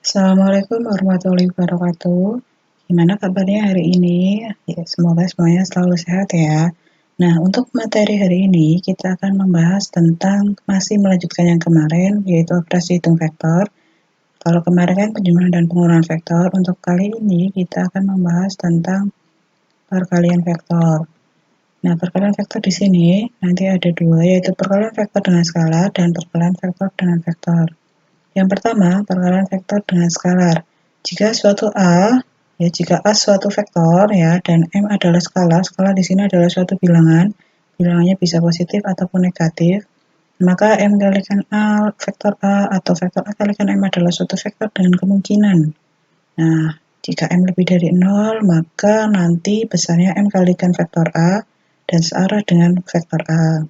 Assalamualaikum warahmatullahi wabarakatuh. Gimana kabarnya hari ini? Ya, semoga semuanya selalu sehat ya. Nah, untuk materi hari ini kita akan membahas tentang masih melanjutkan yang kemarin, yaitu operasi hitung vektor. Kalau kemarin kan penjumlahan dan pengurangan vektor, untuk kali ini kita akan membahas tentang perkalian vektor. Nah, perkalian vektor di sini nanti ada dua, yaitu perkalian vektor dengan skalar dan perkalian vektor dengan vektor. Yang pertama, perkalian vektor dengan skalar. Jika A suatu vektor ya dan M adalah skalar, skalar di sini adalah suatu bilangan, bilangannya bisa positif ataupun negatif, maka M kalikan A vektor A atau vektor A kalikan M adalah suatu vektor dengan kemungkinan. Nah, jika M lebih dari 0, maka nanti besarnya M kalikan vektor A dan searah dengan vektor A.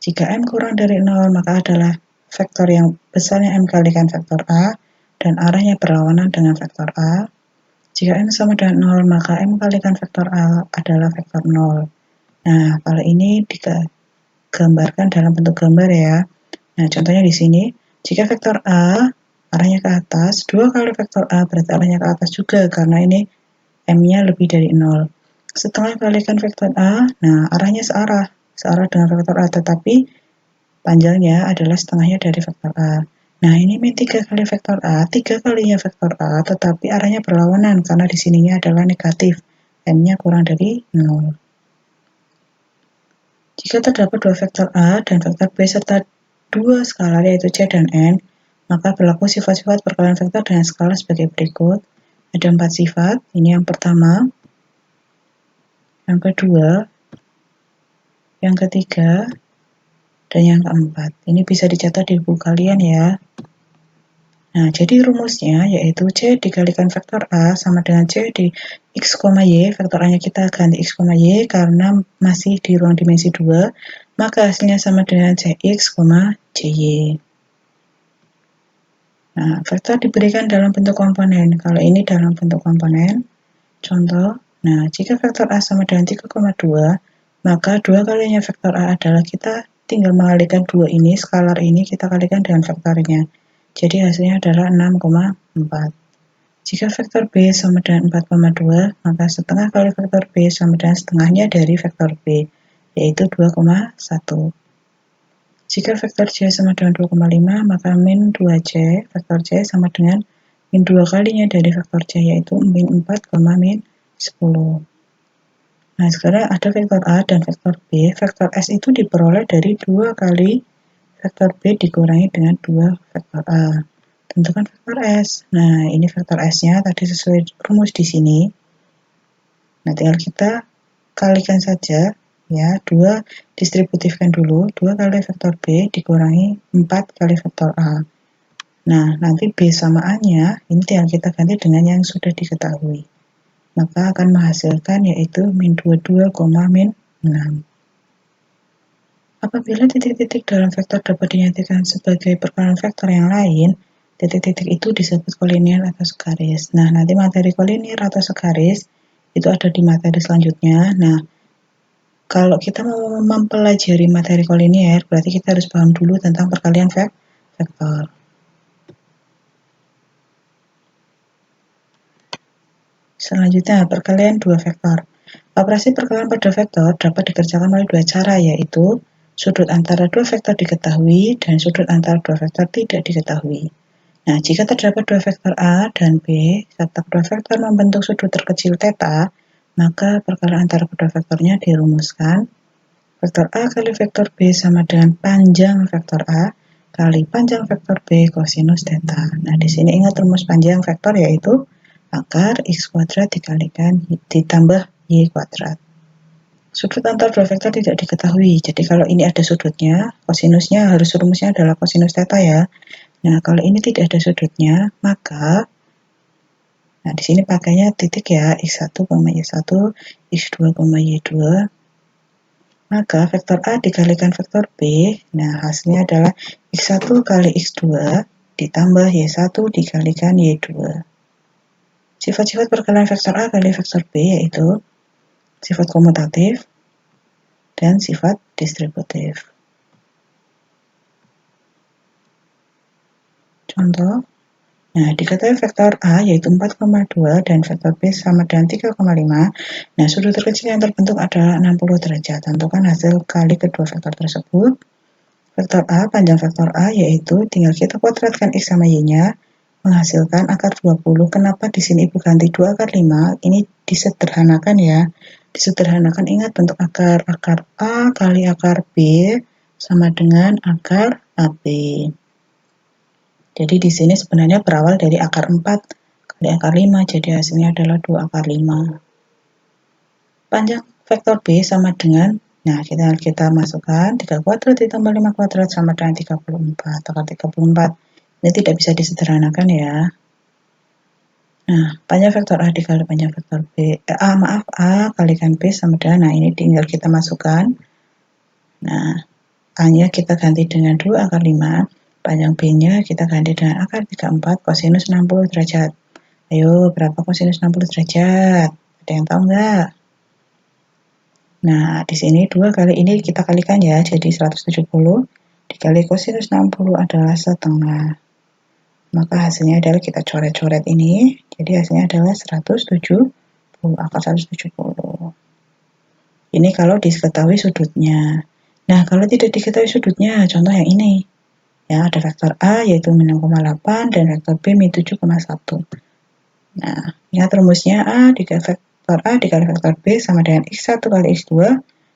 Jika M kurang dari 0, maka adalah vektor yang besarnya M kalikan vektor A dan arahnya berlawanan dengan vektor A. Jika M sama dengan 0, maka M kalikan vektor A adalah vektor 0. Nah, kalau ini digambarkan dalam bentuk gambar ya. Nah, contohnya di sini, jika vektor A arahnya ke atas, 2 kali vektor A berarti arahnya ke atas juga karena ini M-nya lebih dari 0. Setelah kalikan vektor A, nah arahnya searah dengan vektor A, tetapi panjangnya adalah setengahnya dari vektor A. Nah, ini min 3 kali vektor A, 3 kalinya vektor A, tetapi arahnya berlawanan karena di sininya adalah negatif. M-nya kurang dari 0. Jika terdapat dua vektor A dan vektor B serta dua skalar yaitu C dan N, maka berlaku sifat-sifat perkalian vektor dengan skala sebagai berikut. Ada 4 sifat, ini yang pertama, yang kedua, yang ketiga, dan yang keempat. Ini bisa dicatat di buku kalian ya. Nah, jadi rumusnya yaitu C dikalikan vektor A sama dengan C di X, Y, vektor A-nya kita ganti X, Y karena masih di ruang dimensi 2, maka hasilnya sama dengan CX, CY. Nah, vektor diberikan dalam bentuk komponen. Kalau ini dalam bentuk komponen, contoh, nah jika vektor A sama dengan 3,2, maka 2 kalinya vektor A adalah kita tinggal mengalikan 2 ini, skalar ini kita kalikan dengan vektornya. Jadi hasilnya adalah 6,4. Jika vektor B sama dengan 4,2, maka setengah kali vektor B sama dengan setengahnya dari vektor B, yaitu 2,1. Jika vektor C sama dengan 2,5, maka min 2C, vektor C sama dengan min 2 kalinya dari vektor C, yaitu min 4, min 10. Nah, sekarang ada vektor A dan vektor B. Vektor S itu diperoleh dari 2 kali vektor B dikurangi dengan 2 vektor A. Tentukan vektor S. Nah, ini vektor S-nya tadi sesuai rumus di sini. Nah, tinggal kita kalikan saja ya, 2 distributifkan dulu, 2 kali vektor B dikurangi 4 kali vektor A. Nah, nanti B sama A-nya ini tinggal kita ganti dengan yang sudah diketahui. Maka akan menghasilkan yaitu min 22, min 6. Apabila titik-titik dalam vektor dapat dinyatakan sebagai perkalian vektor yang lain, titik-titik itu disebut kolinier atau sekaris. Nah, nanti materi kolinier atau sekaris itu ada di materi selanjutnya. Nah, kalau kita mau mempelajari materi kolinier, berarti kita harus paham dulu tentang perkalian vektor. Selanjutnya, perkalian dua vektor. Operasi perkalian pada vektor dapat dikerjakan melalui dua cara, yaitu sudut antara dua vektor diketahui dan sudut antara dua vektor tidak diketahui. Nah, jika terdapat dua vektor A dan B, serta kedua vektor membentuk sudut terkecil θ, maka perkalian antara kedua vektornya dirumuskan. Vektor A kali vektor B sama dengan panjang vektor A kali panjang vektor B kosinus θ. Nah, di sini ingat rumus panjang vektor yaitu akar X kuadrat dikalikan ditambah Y kuadrat. Sudut antar dua vektor tidak diketahui. Jadi kalau ini ada sudutnya, kosinusnya harus rumusnya adalah kosinus θ ya. Nah, kalau ini tidak ada sudutnya, maka nah di sini pakainya titik ya, X1, Y1, X2, Y2. Maka vektor A dikalikan vektor B, nah hasilnya adalah X1 kali X2 ditambah Y1 dikalikan Y2. Sifat-sifat perkalian vektor A kali vektor B yaitu sifat komutatif dan sifat distributif. Contoh, Nah, diketahui vektor A yaitu 4,2 dan vektor B sama dengan 3,5. Nah, sudut terkecil yang terbentuk adalah 60 derajat. Tentukan hasil kali kedua vektor tersebut. Vektor A, panjang vektor A yaitu tinggal kita kuadratkan X sama Y-nya, menghasilkan akar 20. Kenapa di sini Ibu ganti 2 akar 5? Ini disederhanakan ya. Disederhanakan, ingat bentuk akar. Akar A kali akar B sama dengan akar AB. Jadi di sini sebenarnya berawal dari akar 4 kali akar 5, jadi hasilnya adalah 2 akar 5. Panjang vektor B sama dengan, nah kita masukkan 3 kuadrat ditambah 5 kuadrat sama dengan 34. Akar 34. Ini tidak bisa disederhanakan ya. Nah, panjang vektor A dikali panjang vektor B, A kalikan B sama dengan, nah ini tinggal kita masukkan. Nah, A-nya kita ganti dengan 2 akar 5. Panjang B-nya kita ganti dengan akar 34 kosinus 60 derajat. Ayo, berapa kosinus 60 derajat? Ada yang tahu nggak? Nah, di sini 2 kali ini kita kalikan ya, jadi 170 dikali kosinus 60 adalah setengah. Maka hasilnya adalah kita coret-coret ini, jadi hasilnya adalah 170, akar 170. Ini kalau diketahui sudutnya. Nah, kalau tidak diketahui sudutnya, contoh yang ini. Ya, ada vektor A yaitu min 6,8 dan vektor B min 7,1. Nah, ingat rumusnya vektor A dikali vektor B sama dengan X1 kali X2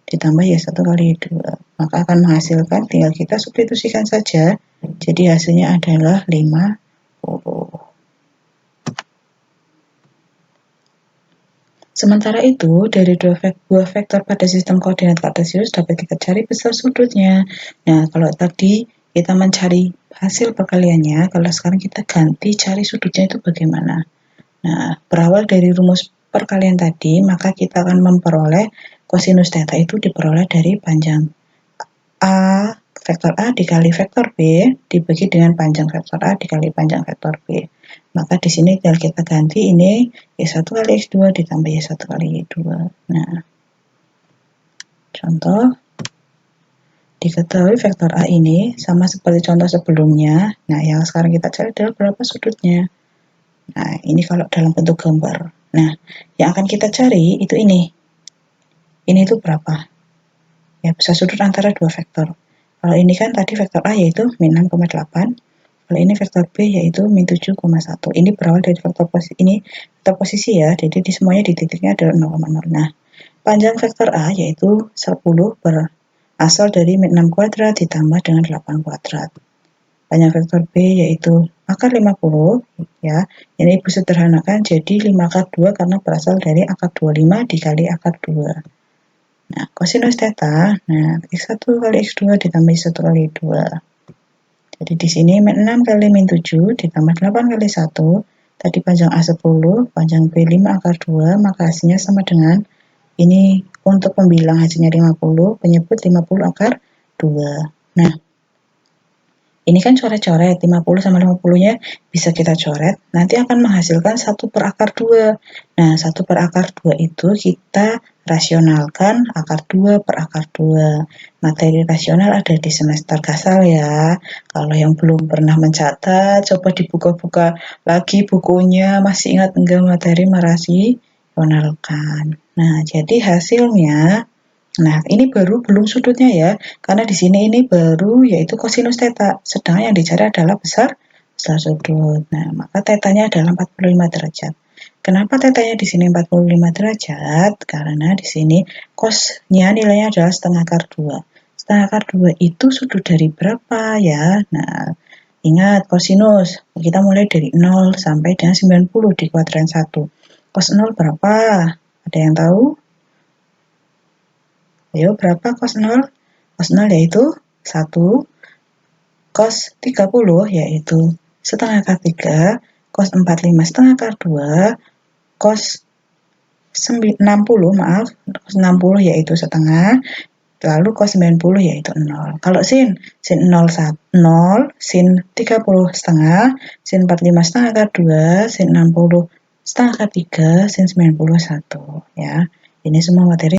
ditambah Y1 kali Y2. Maka akan menghasilkan, tinggal kita substitusikan saja. Jadi hasilnya adalah 50. Sementara itu, dari dua vektor pada sistem koordinat kartesius dapat kita cari besar sudutnya. Nah, kalau tadi kita mencari hasil perkaliannya, kalau sekarang kita ganti cari sudutnya itu bagaimana? Nah, berawal dari rumus perkalian tadi, maka kita akan memperoleh kosinus theta itu diperoleh dari panjang A, vektor A dikali vektor B dibagi dengan panjang vektor A dikali panjang vektor B. Maka di sini tinggal kita ganti ini Y1 kali X2 ditambah Y1 kali Y2. Nah, contoh, diketahui vektor A ini sama seperti contoh sebelumnya. Nah, yang sekarang kita cari adalah berapa sudutnya. Nah, ini kalau dalam bentuk gambar. Nah, yang akan kita cari itu ini. Ini itu berapa? Ya, besar sudut antara dua vektor. Kalau ini kan tadi vektor A yaitu min 6,8. Kalau ini vektor B yaitu min 7,1. Ini berawal dari vektor posisi ya. Jadi di semuanya di titiknya adalah 0,0. Nah, panjang vektor A yaitu 10 berasal dari min 6 kuadrat ditambah dengan 8 kuadrat. Panjang vektor B yaitu akar 50 ya. Ini Ibu sederhanakan jadi 5 akar 2 karena berasal dari akar 25 dikali akar 2. Nah, kosinus theta, nah X1 kali X2 ditambah Y1 kali Y2. Jadi di sini min 6 kali min 7 ditambah 8 kali 1. Tadi panjang A 10, panjang B 5 akar 2, maka hasilnya sama dengan ini untuk pembilang hasilnya 50, penyebut 50 akar 2. Nah, ini kan coret-coret, 50 sama 50-nya bisa kita coret, nanti akan menghasilkan 1 per akar 2. Nah, 1 per akar 2 itu kita rasionalkan akar 2 per akar 2. Materi rasional ada di semester Kasal ya. Kalau yang belum pernah mencatat, coba dibuka-buka lagi bukunya, masih ingat enggak materi merasionalkan. Nah, jadi hasilnya, nah, ini baru belum sudutnya ya, karena di sini ini baru yaitu kosinus theta, sedangkan yang dicari adalah besar sudut. Nah, maka tetanya adalah 45 derajat. Kenapa tetanya di sini 45 derajat? Karena di sini cosnya nilainya adalah setengah akar 2. Setengah akar 2 itu sudut dari berapa ya? Nah, ingat kosinus, kita mulai dari 0 sampai dengan 90 dikuadran 1. Cos 0 berapa? Ada yang tahu? Ayo, berapa cos 0? Cos 0 yaitu 1, cos 30 yaitu setengah akar 3, cos 45 setengah akar 2, cos 60 cos 60 yaitu setengah, lalu cos 90 yaitu 0. Kalau sin 0, sin 30 setengah, sin 45 setengah akar 2, sin 60 setengah akar 3, sin 90 1 ya. Ini semua materi